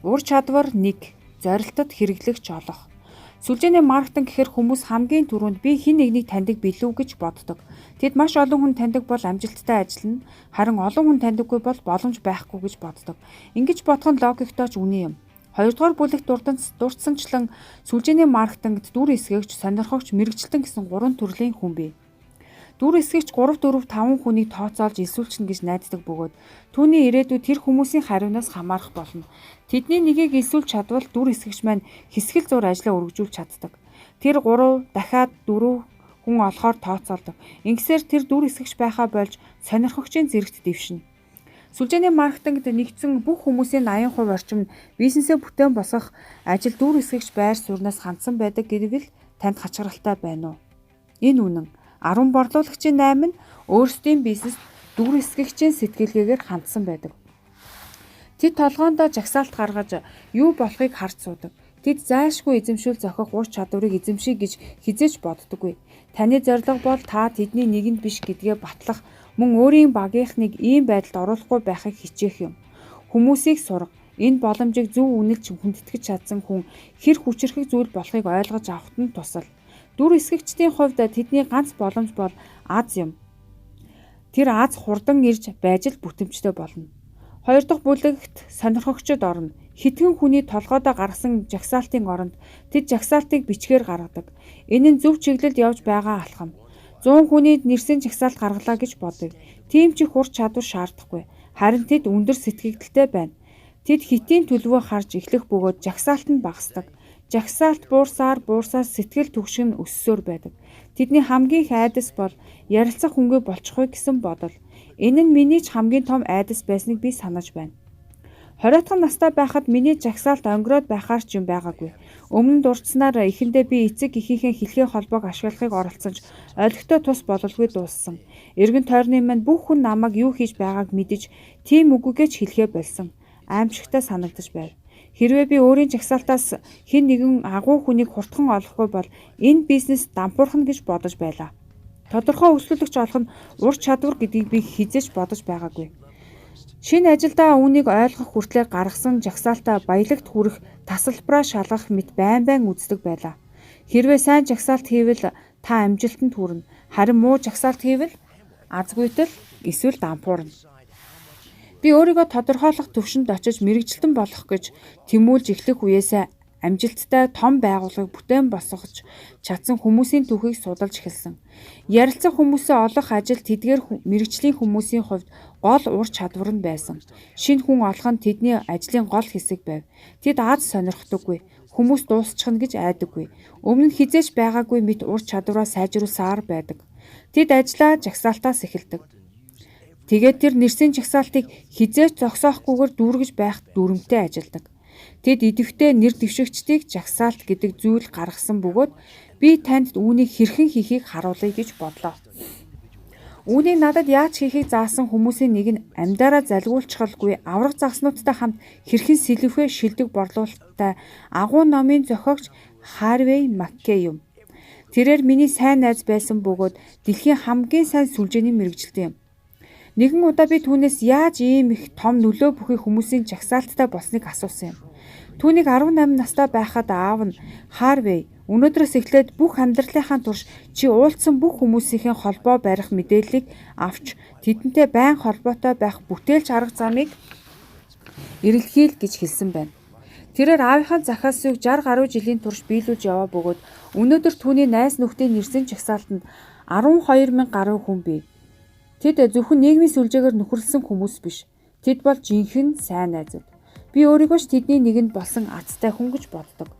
Ур чадвар 1. Зорилтод хэрэглэгч олох. Сүлжээний маркетинг гэхээр хүмүүс хамгийн түрүүнд би хэн нэгнийг таньдаг билүү гэж боддог. Тэд маш олон хүн таньдаг бол амжилттай ажиллана. Харин олон хүн таньдаггүй бол боломж байхгүй гэж боддог. Ингэж бодох нь логиктойч үнэн юм. Хоёрдугаар бүлэгт дурдсанчлан сүлжээний маркетингт дүр эсгэгч, сонирхогч, мэрэгчлэн гэсэн 3 төрлийн хүн бий. Дүр эсгэгч 3 4 5 хүнийг тооцоолж илсүүлчихнэ гэж найддаг бөгөөд түүний ирээдүйд тэр хүмүүсийн хариунаас хамаарах болно. Тэдний нэгийг илсүүлж чадвал дүр эсгэгч маань хэсгэл зур ажлаа өргөжүүлж чаддаг. Тэр 3 дахиад 4 хүн олохоор тооцоолдог. Ингэсээр тэр дүр эсгэгч байхаа болж сонирхогчийн зэрэгт дэвшинэ. Сүлжээний маркетингт нэгдсэн бүх хүмүүсийн 80% орчим нь бизнесээ бүтээн босгох ажил дүр эсгэгч байр сууриас хандсан байдаг гэвэл танд хачирхалтай байна уу? Энэ үнэн. 10 борлуулагчийн 8 нь өөрсдийн бизнест дүр эсгэгчийн сэтгэлгээгээр хандсан байдаг. Тэд толгоондоо жагсаалт гаргаж юу болохыг харж суудаг. Тэд зайлшгүй эзэмшүүл зохих ур чадварыг эзэмших гэж хизээж боддоггүй. Таны зорилго бол та тэдний нэгэнд биш гэдгээ батлах, мөн өөрийн багийнхныг ийм байдалд оруулахгүй байхыг хичээх юм. Хүмүүсийг сурга. Энэ боломжийг зөв үнэлж хүндэтгэж чадсан хүн хэр хүчрхэг зүйл болохыг ойлгож авахт нь тусал. Дүр эсгэгчдийн хувьд тэдний ганц боломж бол аз юм. Тэр аз хурдан ирж байж л бүтэмжтэй болно. Хоёр дахь бүлэгт сонирхогчд орно. Хэдхэн хүний толгойдоо гаргасан жагсаалтын оронд тэд жагсаалтыг бичгээр гаргадаг. Энэ нь зөв чиглэлд явж байгаа алхам. 100 хүний нэрсийн жагсаалт гаргалаа гэж бодъё. Тийм ч их ур чадвар шаардахгүй. Харин тэд өндөр сэтгэгдэлтэй байна. Тэд хитийн төлөвөө харж эхлэх бөгөөд жагсаалт нь багасдаг. Жагсаалт буурсаар сэтгэл түгшин өссөөр байдаг. Тэдний хамгийн их айдас бол ярилцах хүнгээ болчихгүй гэсэн бодол. Энэ нь миний ч хамгийн том айдас байсныг би санаж байна. 20 дахь настай байхад миний жагсаалт онгироод байхаар ч юм байгаагүй. Өмнө дурдсанаар эхэндээ би эцэг эхийнхээ хэлхээ холбоог ашиглахыг оролцсон ч олигтой тус бололгүй дууссан. Эргэн тойрны маань бүх хүн намайг юу хийж байгааг мэдэж тийм үгүйгээ ч хэлхээ болсон. Аимшигтай санагдаж байв. Хэрвээ би өөрийн жагсаалтаас хэн нэгэн агуу хүнийг хурдхан олохгүй бол энэ бизнес дампуурхна гэж бодож байлаа. Тодорхой өсвөлөгч олох нь ур чадвар гэдгийг би хизээж бодож байгаагүй. Шинэ ажилдаа үүнийг ойлгох хүртлээр гаргасан жагсаалтаа баялагт хүрэх тасалбараа шалгах мэт байн үздэг байлаа. Хэрвээ сайн жагсаалт хийвэл та амжилтанд хүрнэ. Харин муу жагсаалт хийвэл азгүйтэл эсвэл дампуурна. Би өөрийгөө тодорхойлох төвшөнд очиж мэрэгчлэн болох гэж тэмүүлж эхлэх үеэсээ амжилттай том байгууллагыг бүтээн босгож чадсан хүмүүсийн түүхийг судалж эхэлсэн. Ярилцах хүмүүсээ олох ажил тэдгээр мэрэгчлийн хүмүүсийн хувьд гол ур чадвар нь байсан. Шинэ хүн олох нь тэдний ажлын гол хэсэг байв. Тэд аз сонирхдаггүй. Хүмүүс дуусчихна гэж айдаггүй. Өмнө нь хизээж байгаагүй мэт ур чадвараа сайжруулсаар байдаг. Тэд ажлаа жагсаалтаас эхэлдэг. Тэгээд тэр нэрсийн жагсаалтыг хизээч зогсоохгүйгээр дүүргэж байх дүрмтэй ажилдаг. Тэд идэвхтэй нэр дэвшигчдийг жагсаалт гэдэг зүйл гаргасан бөгөөд би танд үүнийг хэрхэн хийхийг харуулъя гэж бодлоо. Үүнийг надад яаж хийхийг заасан хүмүүсийн нэг нь амьдараа залгиулчихалгүй авраг загснуудтай хамт хэрхэн сэлэвхэ шилдэг борлуулалттай агуу номын зохиогч Харвей Маккей юм. Тэрээр миний сайн найз байсан бөгөөд дэлхийн хамгийн сайн сүлжээний мэрэгчлээ юм. Нэгэн удаа би түүнээс яаж ийм их том нөлөө бүхий хүмүүсийн жагсаалттай болсныг асуусан юм. Түүнийг 18 настай байхад аав нь Харвей өнөөдрөөс эхлээд бүх амьдралынхаа турш чи уулзсан бүх хүмүүсийн холбоо барих мэдээллийг авч тэдэнтэй байн холбоотой байх бүтээлч арга замыг эрэлхийл гэж хэлсэн байна. Тэрээр аавынхаа захиалсыг 60 гаруй жилийн турш биелүүлж яваа бөгөөд өнөөдөр түүний найз нөхдийн нэрсийн жагсаалтанд 12,000 гаруй хүн бий. Тэд зөвхөн нийгмийн сүлжээгээр нөхөрлсөн хүмүүс биш. Тэд бол жинхэнэ сайн найзууд. Би өөрийгөө ч тэдний нэгэнд болсон азтай хүн гэж боддог.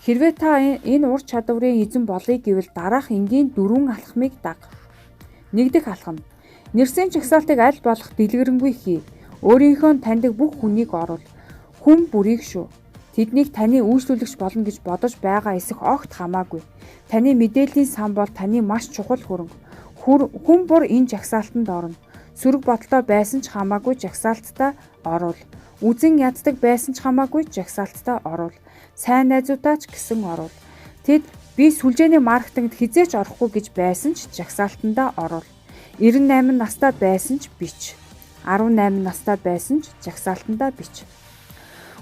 Хэрвээ та энэ ур чадварын эзэн болъё гэвэл дараах энгийн 4 алхмыг даг. 1 дахь алхам. Нэрсийн жагсаалтыг аль болох дэлгэрэнгүй хий. Өөрийнхөө таньдаг бүх хүнийг оруул. Хүн бүрийг шүү. Тэднийг таны үйлчлүүлэгч болно гэж бодож байгаа эсэх огт хамаагүй. Таны мэдээллийн сан бол таны маш чухал хөрөнгө. Хүн бүр энэ жагсаалтанд орно. Сөрөг бодолтой байсан ч хамаагүй жагсаалттай оруул. Үзэн яддаг байсан ч хамаагүй жагсаалттай оруул. Сайн найзуудаа ч гэсэн оруул. Тэд би сүлжээний маркетингт хизээч орохгүй гэж байсан ч жагсаалтандаа оруул. 98 настай байсан ч бич. 18 настай байсан ч жагсаалтандаа бич.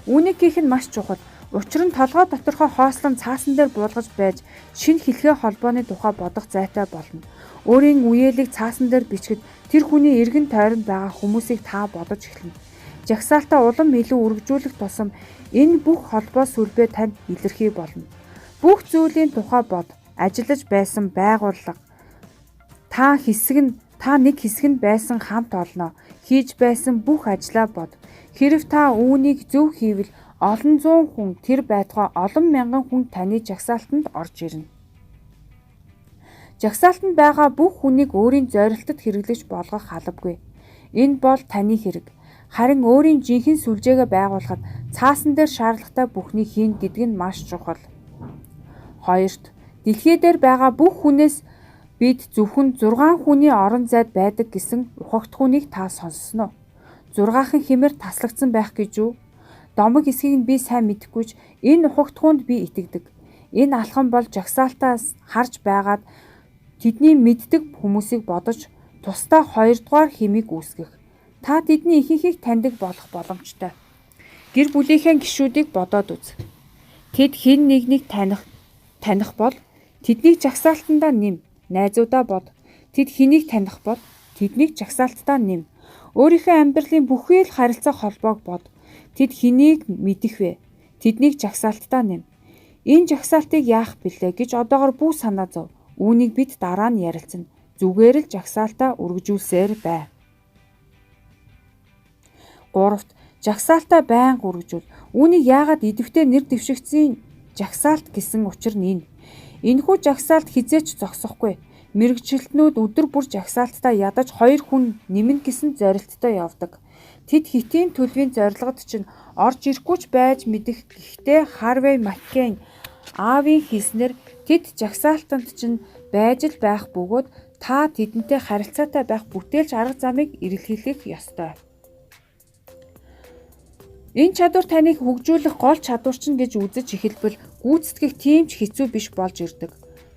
Үүнийг хийх нь маш чухал. Учир нь толгой доторхоо хоослон цаасан дээр буулгаж байж шинэ хэлхээ холбооны тухай бодох зайтай болно. Өөрийн үеэлийг цаасан дээр бичгэд тэр хүний эргэн тойронд байгаа хүмүүсийг та бодож эхэлнэ. Жагсаалтаа улам илүү үргэлжлүүлэх тусам энэ бүх холбоо сүлбээ танд илэрхий болно. Бүх зүйлийн тухай бод. Ажиллаж байсан байгууллага та нэг хэсэг нь байсан хамт олноо. Хийж байсан бүх ажлаа бод. Хэрэв та үүнийг зөв хийвэл олон зуун хүн тэр байтугай олон мянган хүн таны жагсаалтанд орж ирнэ. Жагсаалтанд байгаа бүх хүнийг өөрийн зорилтод хэрэглэж болгох албагүй. Энэ бол таны хэрэг. Харин өөрийн жинхэнэ сүлжээгээ байгуулахад цаасан дээр шаардлагатай бүхнийг хийн гэдэг нь маш чухал. Хоёрт, дэлхий дээр байгаа бүх хүнээс бид зөвхөн 6 хүний орон зайд байдаг гэсэн ухагтхүүнийг та сонссноо. 6хан хэмээр таслагдсан байх гэж юу? Домог эсхийг нь би сайн мэдэхгүй ч энэ ухагтхүүнд би итгэдэг. Энэ алхам бол жагсаалтаас харж байгаад тэдний мэддэг хүмүүсийг бодож тусдаа 2 дугаар хэмийг үүсгэх. Та тэдний ихэнхийг таньдаг болох боломжтой. Гэр бүлийнхээ гишүүдийг бодоод үз. Тэд хэн нэгнийг таних бол тэднийг жагсаалтандаа нэм. Найзуудаа бод. Тэд хэнийг таних бол тэднийг жагсаалтандаа нэм. Өөрийнхөө амьдралын бүхий л харилцаа холбоог бод. Тэд хэнийг мэдэх вэ? Тэднийг жагсаалтандаа нэм. Энэ жагсаалтыг яах билээ гэж одоогоор бүү санаа зов. Үүнийг бид дараа нь ярилцсан. Зүгээр л жагсаалтаа үргэлжүүлсээр бай. 3-т жагсаалтаа байнга үргэлжүүл. Үүнийг яагаад идэвхтэй нэр дэвшигдсэн жагсаалт гэсэн учир нь энэ. Энэхүү жагсаалт хизээч зогсохгүй. Мэргэжилтнүүд өдөр бүр жагсаалтаа ядаж 2 хүн нэмнэ гэсэн зорилттой явдаг. Тэд хэтийн төлөвийн зорилгод чинь орж ирэхгүй ч байж мэдэх. Гэхдээ Харвей Маккейн аавын хэлснээр тэд жагсаалтанд чинь байж л байх бөгөөд та тэдэнтэй харилцаатай байх бүтээлч арга замыг эрэлхийлэх ёстой. Энэ чадвар таныг хөгжүүлэх гол чадвар чинь гэж үзэж эхэлбэл гүйцэтгэх тийм ч хэцүү биш болж ирдэг.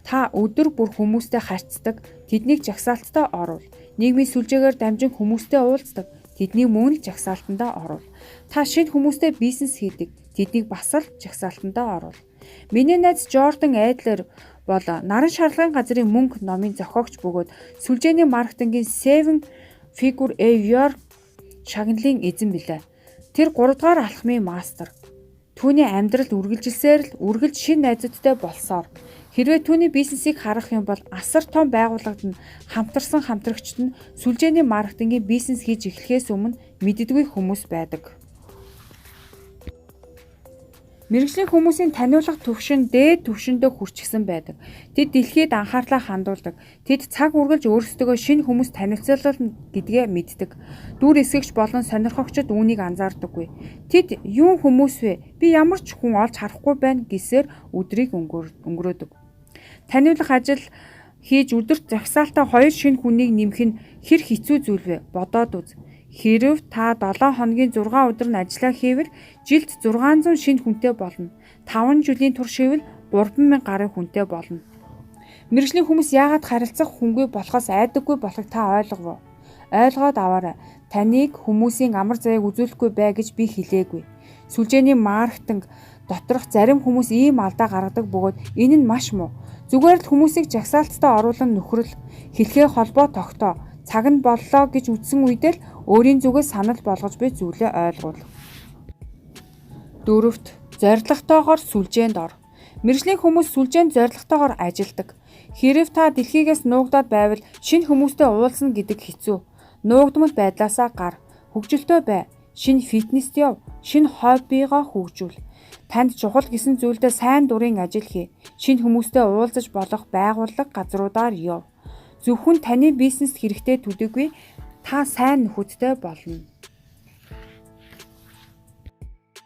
Та өдөр бүр хүмүүстэй харьцдаг, тэднийг жагсаалтаа оруул. Нийгмийн сүлжээгээр дамжин хүмүүстэй уулздаг, тэднийг мөн л жагсаалтандаа оруул. Та шинэ хүмүүстэй бизнес хийдэг, тэднийг бас л жагсаалтандаа оруул. Миний найз Жордан Эдлер бол наран шарлагын газрын мөнгө номын зохиогч бөгөөд сүлжээний маркетингийн 7 Figure AUR шагналын эзэн билээ. Тэр 3 дугаар алхмын мастер. Түүний амьдрал үргэлжилсээр л үргэлж шинэ найзуудтай болсоор хэрвээ түүний бизнесийг харах юм бол асар том байгууллагад нь хамтарсан хамтрагчид нь сүлжээний маркетингийн бизнес хийж эхлэхээс өмнө мэддэггүй хүмүүс байдаг. Мэргэжлийн хүмүүсийн таниулах түвшин дээд түвшиндөө хүрчихсэн байдаг. Тэд дэлхийд анхаарлаа хандуулдаг. Тэд цаг үргэлж өөрсдөө шинэ хүмүүс танилцуулна гэдгээ мэддэг. Дүр эсгэгч болон сонирхогчид үүнийг анзаардаггүй. Тэд юу хүмүүс вэ? Би ямар ч хүн олж харахгүй байна гэсээр өдрийг өнгөрөөдөг. Таниулах ажил хийж өдөрт жагсаалтаа 2 шинэ хүнийг нэмэх нь хэр хэцүү зүйл вэ? Бодоод үз. Хэрв та 7 хоногийн 6 өдөр нь ажиллаа хийвэл жилд 600 шинэ хүнтэй болно. 5 жилийн турш хийвэл 3000 гарын хүнтэй болно. Мэргэжлийн хүмүүс яагаад харилцах хүнгүй болохоос айдаггүй болохыг та ойлгов уу? Ойлгоод аваарай. Таныг хүмүүсийн амар заяаг үзүүлэхгүй бай гэж би хэлээгүй. Сүлжээний маркетинг доторх зарим хүмүүс ийм алдаа гаргадаг бөгөөд энэ нь маш муу. Зүгээр л хүмүүсийг жагсаалтаа оруулан нөхрөл, хэлхээ холбоо тогтоо. Цаг нь боллоо гэж үтсэн үедээ л өөрийн зүгээс санал болгож буй зүйлээ ойлгуул. 4-т зорилготойгоор сүлжээнд ор. Мэргэжлийн хүмүүс сүлжээнд зорилготойгоор ажилдаг. Хэрв та дэлхийгээс нуугдаад байвал шинэ хүмүүстэй уулзна гэдэг хэцүү. Нуугдмал байдлаасаа гар. Хөгжилтэй бай. Шинэ фитнест яв. Шинэ хоббигоо хөгжүүл. Танд чухал гэсэн зүйлдээ сайн дурын ажил хий. Шинэ хүмүүстэй уулзаж болох байгууллага газруудаар яв. Зөвхөн таны бизнест хэрэгтэй төдийгүй та сайн нөхөдтэй болно.